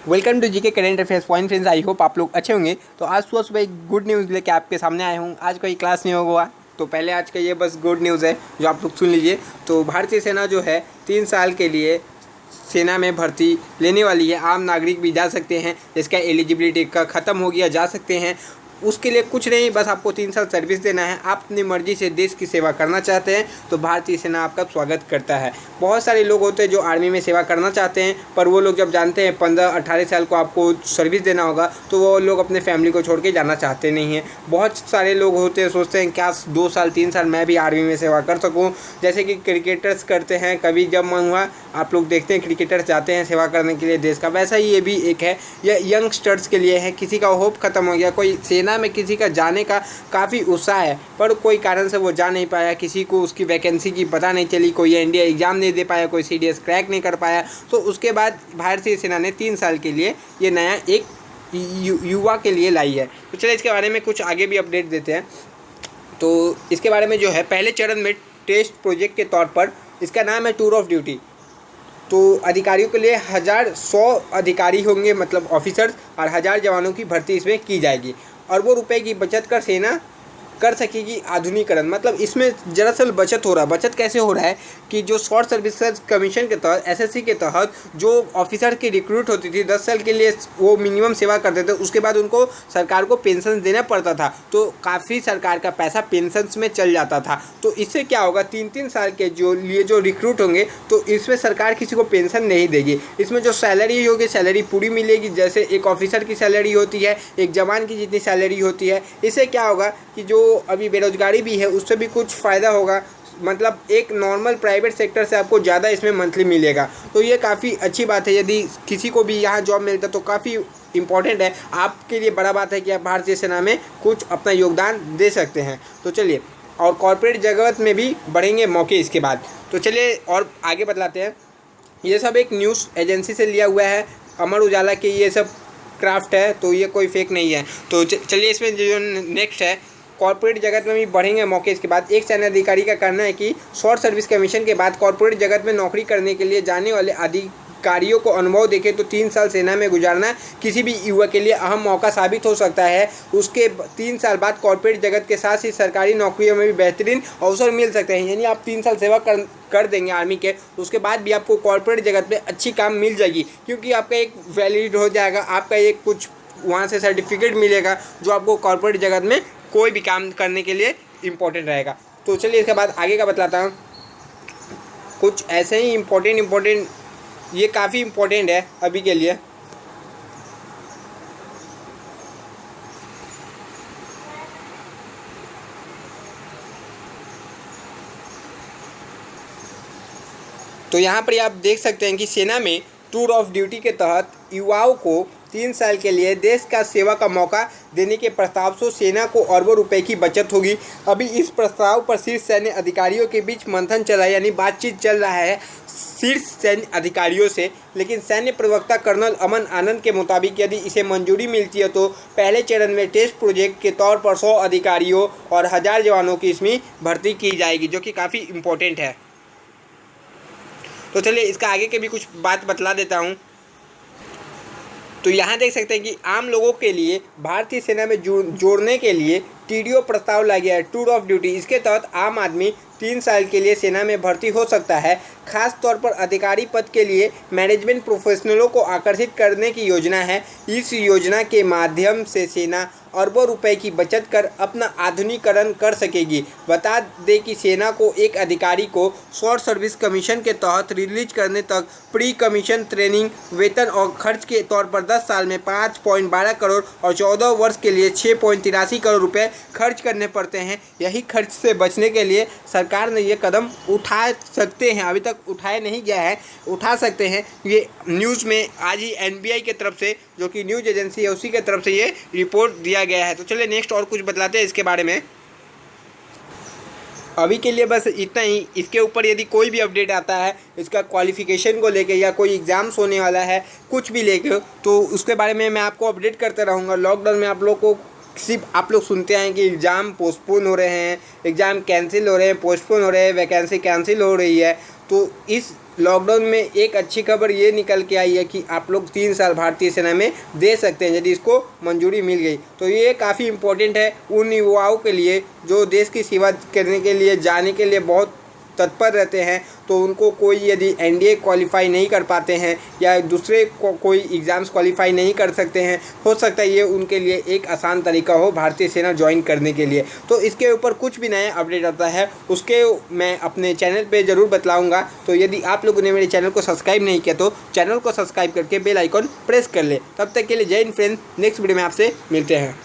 Welcome to GK current affairs point friends. I hope आप लोग अच्छे होंगे। तो आज सुबह सुबह एक गुड न्यूज़ लेके आपके सामने आया हूँ। आज कोई क्लास नहीं होगा, तो पहले आज का ये बस गुड न्यूज़ है जो आप लोग सुन लीजिए। तो भारतीय सेना जो है 3 साल के लिए सेना में भर्ती लेने वाली है। आम नागरिक भी जा सकते हैं, जिसका एलिजिबिलिटी का ख़त्म हो गया, जा सकते हैं। उसके लिए कुछ नहीं, बस आपको 3 साल सर्विस देना है। आप अपनी मर्जी से देश की सेवा करना चाहते हैं तो भारतीय सेना आपका स्वागत करता है। बहुत सारे लोग होते हैं जो आर्मी में सेवा करना चाहते हैं, पर वो लोग जब जानते हैं 15-18 साल को आपको सर्विस देना होगा तो वो लोग अपने फैमिली को छोड़ के जाना चाहते नहीं हैं। बहुत सारे लोग होते हैं, सोचते हैं क्या 2 साल 3 साल मैं भी आर्मी में सेवा कर सकूँ, जैसे कि क्रिकेटर्स करते हैं। कभी जब मन हुआ आप लोग देखते हैं क्रिकेटर्स जाते हैं सेवा करने के लिए देश का, वैसा ही ये भी एक है। यह यंगस्टर्स के लिए है। किसी का होप ख़त्म हो गया, कोई सेना में किसी का जाने का काफ़ी उत्साह है पर कोई कारण से वो जा नहीं पाया, किसी को उसकी वैकेंसी की पता नहीं चली, कोई एनडीए एग्ज़ाम नहीं दे पाया, कोई सीडीएस क्रैक नहीं कर पाया, तो उसके बाद भारतीय सेना ने 3 साल के लिए ये नया एक युवा के लिए लाई है। तो चलिए इसके बारे में कुछ आगे भी अपडेट देते हैं। तो इसके बारे में जो है पहले चरण में टेस्ट प्रोजेक्ट के तौर पर इसका नाम है टूर ऑफ ड्यूटी। तो अधिकारियों के लिए 100 अधिकारी होंगे, मतलब ऑफिसर्स, और 1000 जवानों की भर्ती इसमें की जाएगी। अरबों रुपए की बचत कर सेना कर सकेगी आधुनिकीकरण। मतलब इसमें दरअसल बचत हो रहा है। बचत कैसे हो रहा है कि जो शॉर्ट सर्विसेज कमीशन के तहत एसएससी के तहत जो ऑफिसर की रिक्रूट होती थी 10 साल के लिए वो मिनिमम सेवा करते थे, उसके बाद उनको सरकार को पेंशन देना पड़ता था, तो काफ़ी सरकार का पैसा पेंशन्स में चल जाता था। तो इससे क्या होगा, 3-3 साल के जो रिक्रूट होंगे तो इसमें सरकार किसी को पेंशन नहीं देगी। इसमें जो सैलरी होगी सैलरी पूरी मिलेगी, जैसे एक ऑफिसर की सैलरी होती है, एक जवान की जितनी सैलरी होती है। इससे क्या होगा कि जो अभी बेरोजगारी भी है उससे भी कुछ फ़ायदा होगा। मतलब एक नॉर्मल प्राइवेट सेक्टर से आपको ज़्यादा इसमें मंथली मिलेगा, तो ये काफ़ी अच्छी बात है। यदि किसी को भी यहाँ जॉब मिलता तो काफ़ी इम्पॉर्टेंट है, आपके लिए बड़ा बात है कि आप भारतीय सेना में कुछ अपना योगदान दे सकते हैं। तो चलिए, और कॉर्पोरेट जगत में भी बढ़ेंगे मौके इसके बाद। तो चलिए और आगे बतलाते हैं। ये सब एक न्यूज़ एजेंसी से लिया हुआ है, अमर उजाला के ये सब क्राफ्ट है, तो ये कोई फेक नहीं है। तो चलिए इसमें जो नेक्स्ट है, कॉर्पोरेट जगत में भी बढ़ेंगे मौके इसके बाद। एक सैन्य अधिकारी का कहना है कि शॉर्ट सर्विस कमीशन के बाद कॉर्पोरेट जगत में नौकरी करने के लिए जाने वाले अधिकारियों को अनुभव देखें तो 3 साल सेना में गुजारना किसी भी युवा के लिए अहम मौका साबित हो सकता है। उसके 3 साल बाद कॉर्पोरेट जगत के साथ ही सरकारी नौकरियों में भी बेहतरीन अवसर मिल सकते हैं। यानी आप 3 साल सेवा कर देंगे आर्मी के, उसके बाद भी आपको कॉर्पोरेट जगत में अच्छी काम मिल जाएगी, क्योंकि आपका एक वैलिड हो जाएगा, आपका एक कुछ वहाँ से सर्टिफिकेट मिलेगा जो आपको कॉर्पोरेट जगत में कोई भी काम करने के लिए इम्पोर्टेंट रहेगा। तो चलिए इसके बाद आगे का बतलाता हूँ। कुछ ऐसे ही इम्पोर्टेंट ये काफ़ी इम्पोर्टेंट है अभी के लिए। तो यहाँ पर आप देख सकते हैं कि सेना में टूर ऑफ ड्यूटी के तहत युवाओं को 3 साल के लिए देश का सेवा का मौका देने के प्रस्ताव से सेना को अरबों रुपए की बचत होगी। अभी इस प्रस्ताव पर शीर्ष सैन्य अधिकारियों के बीच मंथन चल रहा है, यानी बातचीत चल रहा है शीर्ष सैन्य अधिकारियों से। लेकिन सैन्य प्रवक्ता कर्नल अमन आनंद के मुताबिक यदि इसे मंजूरी मिलती है तो पहले चरण में टेस्ट प्रोजेक्ट के तौर पर 100 अधिकारियों और 1000 जवानों की इसमें भर्ती की जाएगी, जो कि काफ़ी इम्पोर्टेंट है। तो चलिए इसका आगे के भी कुछ बात बतला देता हूँ। तो यहाँ देख सकते हैं कि आम लोगों के लिए भारतीय सेना में जोड़ने के लिए टीडीओ प्रस्ताव लाया गया है, टूर ऑफ ड्यूटी। इसके तहत आम आदमी 3 साल के लिए सेना में भर्ती हो सकता है। खास तौर पर अधिकारी पद के लिए मैनेजमेंट प्रोफेशनलों को आकर्षित करने की योजना है। इस योजना के माध्यम से सेना अरबों रुपए की बचत कर अपना आधुनिकीकरण कर सकेगी। बता दें कि सेना को एक अधिकारी को शॉर्ट सर्विस कमीशन के तहत रिलीज करने तक प्री कमीशन ट्रेनिंग, वेतन और खर्च के तौर पर 10 साल में 5.12 करोड़ और 14 वर्ष के लिए 6.83 करोड़ रुपए खर्च करने पड़ते हैं। यही खर्च से बचने के लिए सरकार ने ये कदम उठा सकते हैं, अभी तक उठाया नहीं गया है, उठा सकते हैं। ये न्यूज़ में आज ही एनबीआई की तरफ से, जो कि न्यूज़ एजेंसी है, उसी की तरफ से ये रिपोर्ट दिया गया है। तो चलिए नेक्स्ट और कुछ बतलाते हैं इसके बारे में। अभी के लिए बस इतना ही। इसके ऊपर यदि कोई भी अपडेट आता है इसका क्वालिफ़िकेशन को लेके या कोई एग्ज़ाम्स होने वाला है कुछ भी लेके, तो उसके बारे में मैं आपको अपडेट करते रहूँगा। लॉकडाउन में आप लोग को सिर्फ आप लोग सुनते हैं कि एग्ज़ाम पोस्टपोन हो रहे हैं, एग्ज़ाम कैंसिल हो रहे हैं, पोस्टपोन हो रहे हैं, वैकेंसी कैंसिल हो रही है। तो इस लॉकडाउन में एक अच्छी खबर ये निकल के आई है कि आप लोग 3 साल भारतीय सेना में दे सकते हैं यदि इसको मंजूरी मिल गई। तो ये काफ़ी इम्पोर्टेंट है उन युवाओं के लिए जो देश की सेवा करने के लिए जाने के लिए बहुत तत्पर रहते हैं। तो उनको कोई यदि एनडीए क्वालिफाई नहीं कर पाते हैं या दूसरे कोई एग्ज़ाम्स क्वालिफाई नहीं कर सकते हैं, हो सकता है ये उनके लिए एक आसान तरीका हो भारतीय सेना ज्वाइन करने के लिए। तो इसके ऊपर कुछ भी नया अपडेट आता है उसके मैं अपने चैनल पे ज़रूर बतलाऊँगा। तो यदि आप लोगों ने मेरे चैनल को सब्सक्राइब नहीं किया तो चैनल को सब्सक्राइब करके बेल आइकॉन प्रेस कर ले। तब तक के लिए जय हिंद फ्रेंड्स, नेक्स्ट वीडियो में आपसे मिलते हैं।